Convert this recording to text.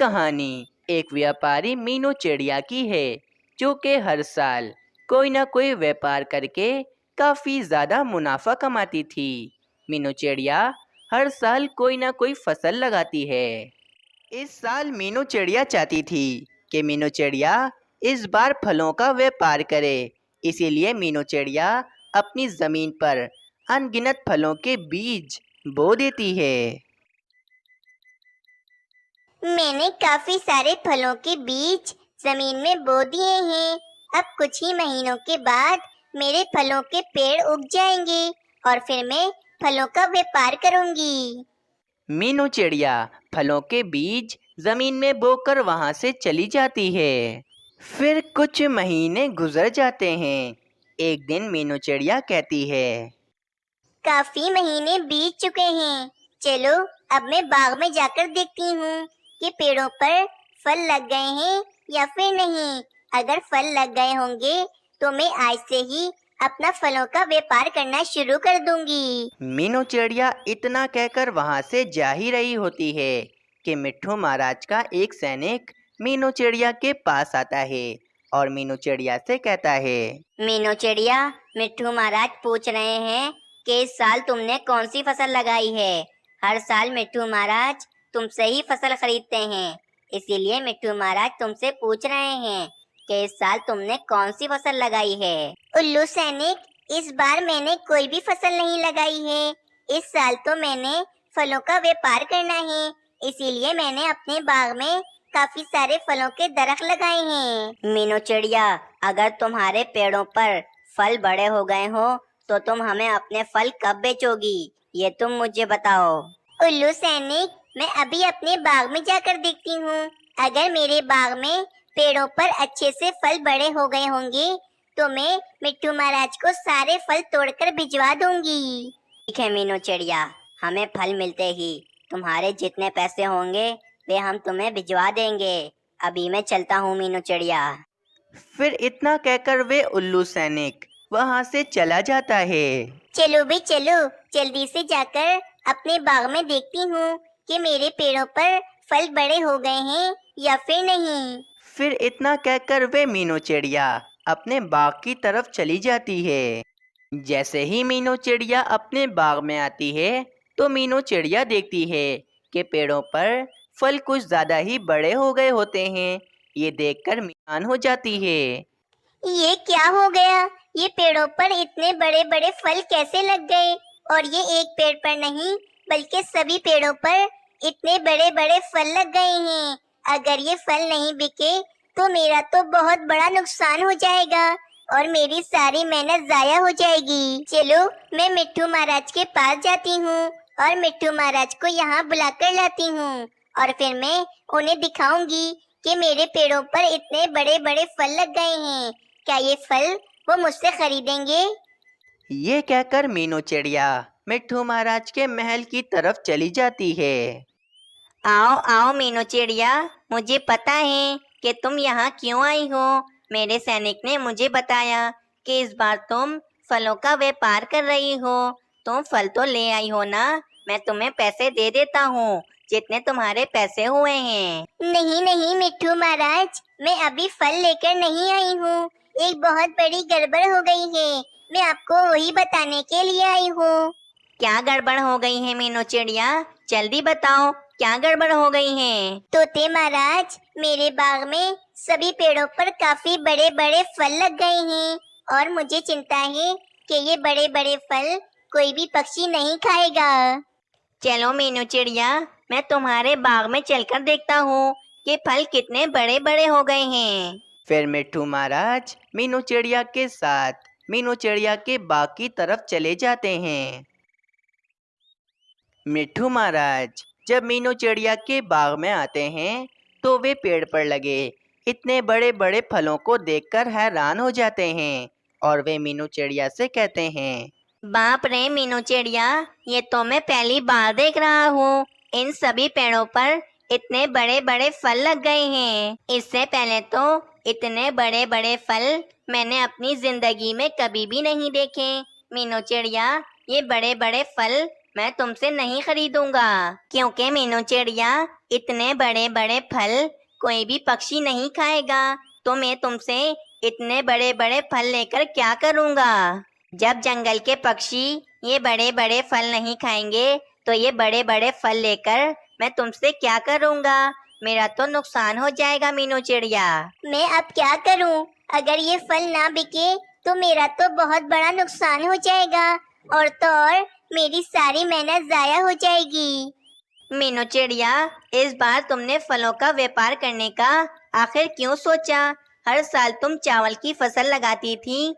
कहानी एक व्यापारी मीनू चिड़िया की है, जो कि हर साल कोई ना कोई व्यापार करके काफ़ी ज़्यादा मुनाफा कमाती थी। मीनू चिड़िया हर साल कोई ना कोई फसल लगाती है। इस साल मीनू चिड़िया चाहती थी कि मीनू चिड़िया इस बार फलों का व्यापार करे। इसीलिए मीनू चिड़िया अपनी ज़मीन पर अनगिनत फलों के बीज बो देती है। मैंने काफी सारे फलों के बीज जमीन में बो दिए हैं। अब कुछ ही महीनों के बाद मेरे फलों के पेड़ उग जाएंगे और फिर मैं फलों का व्यापार करूंगी। मीनू चिड़िया फलों के बीज जमीन में बोकर वहां से चली जाती है। फिर कुछ महीने गुजर जाते हैं। एक दिन मीनू चिड़िया कहती है, काफी महीने बीत चुके हैं, चलो अब मैं बाग में जाकर देखती हूँ कि पेड़ों पर फल लग गए हैं या फिर नहीं। अगर फल लग गए होंगे तो मैं आज से ही अपना फलों का व्यापार करना शुरू कर दूंगी। मीनू चिड़िया इतना कहकर वहां से जा ही रही होती है कि मिट्ठू महाराज का एक सैनिक मीनू चिड़िया के पास आता है और मीनू चिड़िया से कहता है, मीनू चिड़िया, मिट्ठू महाराज पूछ रहे हैं कि इस साल तुमने कौन सी फसल लगाई है। हर साल मिट्ठू महाराज तुमसे ही फसल खरीदते हैं, इसीलिए मिट्ठू महाराज तुमसे पूछ रहे हैं कि इस साल तुमने कौन सी फसल लगाई है। उल्लू सैनिक, इस बार मैंने कोई भी फसल नहीं लगाई है। इस साल तो मैंने फलों का व्यापार करना है, इसीलिए मैंने अपने बाग में काफी सारे फलों के दरख्त लगाए हैं। मीनू चिड़िया, अगर तुम्हारे पेड़ों पर फल बड़े हो गए हो तो तुम हमें अपने फल कब बेचोगी, ये तुम मुझे बताओ। उल्लू सैनिक, मैं अभी अपने बाग में जाकर देखती हूँ। अगर मेरे बाग में पेड़ों पर अच्छे से फल बड़े हो गए होंगे तो मैं मिट्ठू महाराज को सारे फल तोड़कर भिजवा दूंगी। ठीक है मीनू चिड़िया, हमें फल मिलते ही तुम्हारे जितने पैसे होंगे वे हम तुम्हें भिजवा देंगे। अभी मैं चलता हूँ मीनू चिड़िया। फिर इतना कहकर वे उल्लू सैनिक वहां से चला जाता है। चलो भी चलो, जल्दी से जाकर अपने बाग में देखती हूँ कि मेरे पेड़ों पर फल बड़े हो गए हैं या फिर नहीं। फिर इतना कहकर वे मीनू चिड़िया अपने बाग की तरफ चली जाती है। जैसे ही मीनू चिड़िया अपने बाग में आती है तो मीनू चिड़िया देखती है कि पेड़ों पर फल कुछ ज़्यादा ही बड़े हो गए होते हैं। ये देखकर हैरान हो जाती है। ये क्या हो गया? ये पेड़ों पर इतने बड़े बड़े फल कैसे लग गए? और ये एक पेड़ पर नहीं बल्कि सभी पेड़ों पर इतने बड़े बड़े फल लग गए हैं। अगर ये फल नहीं बिके तो मेरा तो बहुत बड़ा नुकसान हो जाएगा और मेरी सारी मेहनत जाया हो जाएगी। चलो मैं मिट्ठू महाराज के पास जाती हूँ और मिट्ठू महाराज को यहाँ बुलाकर लाती हूँ और फिर मैं उन्हें दिखाऊंगी कि मेरे पेड़ों पर इतने बड़े बड़े फल लग गए हैं। क्या ये फल वो मुझसे खरीदेंगे? ये कहकर मीनू चिड़िया मिट्ठू महाराज के महल की तरफ चली जाती है। आओ आओ मीनू चिड़िया, मुझे पता है कि तुम यहाँ क्यों आई हो। मेरे सैनिक ने मुझे बताया कि इस बार तुम फलों का व्यापार कर रही हो। तुम फल तो ले आई हो ना, मैं तुम्हें पैसे दे देता हूँ जितने तुम्हारे पैसे हुए हैं। नहीं नहीं मिट्ठू महाराज, मैं अभी फल लेकर नहीं आई हूँ। एक बहुत बड़ी गड़बड़ हो गई है, मैं आपको वही बताने के लिए आई हूँ। क्या गड़बड़ हो गई है मीनू चिड़िया, जल्दी बताओ क्या गड़बड़ हो गई है। तोते महाराज, मेरे बाग में सभी पेड़ों पर काफी बड़े बड़े फल लग गए हैं और मुझे चिंता है कि ये बड़े बड़े फल कोई भी पक्षी नहीं खाएगा। चलो मीनू चिड़िया, मैं तुम्हारे बाग में चलकर देखता हूँ कि फल कितने बड़े बड़े हो गए हैं। फिर मिट्ठू महाराज मीनू चिड़िया के साथ मीनू चिड़िया के बाग की तरफ चले जाते हैं। मिट्ठू महाराज जब मीनू चिड़िया के बाग में आते हैं तो वे पेड़ पर लगे इतने बड़े बड़े फलों को देखकर हैरान हो जाते हैं और वे मीनू चिड़िया से कहते हैं, बाप रे मीनू चिड़िया, ये तो मैं पहली बार देख रहा हूँ। इन सभी पेड़ों पर इतने बड़े बड़े फल लग गए हैं। इससे पहले तो इतने बड़े बड़े फल मैंने अपनी जिंदगी में कभी भी नहीं देखे। मीनू चिड़िया, ये बड़े बड़े फल मैं तुमसे नहीं खरीदूंगा, क्योंकि मीनू चिड़िया इतने बड़े बड़े फल कोई भी पक्षी नहीं खाएगा। तो मैं तुमसे इतने बड़े बड़े फल लेकर क्या करूंगा? जब जंगल के पक्षी ये बड़े बड़े फल नहीं खाएंगे तो ये बड़े बड़े फल लेकर मैं तुमसे क्या करूंगा? मेरा तो नुकसान हो जाएगा मीनू चिड़िया। मैं अब क्या करूं? अगर ये फल ना बिके तो मेरा तो बहुत बड़ा नुकसान हो जाएगा, और तो और मेरी सारी मेहनत जाया हो जाएगी। मीनू चिड़िया, इस बार तुमने फलों का व्यापार करने का आखिर क्यों सोचा? हर साल तुम चावल की फसल लगाती थी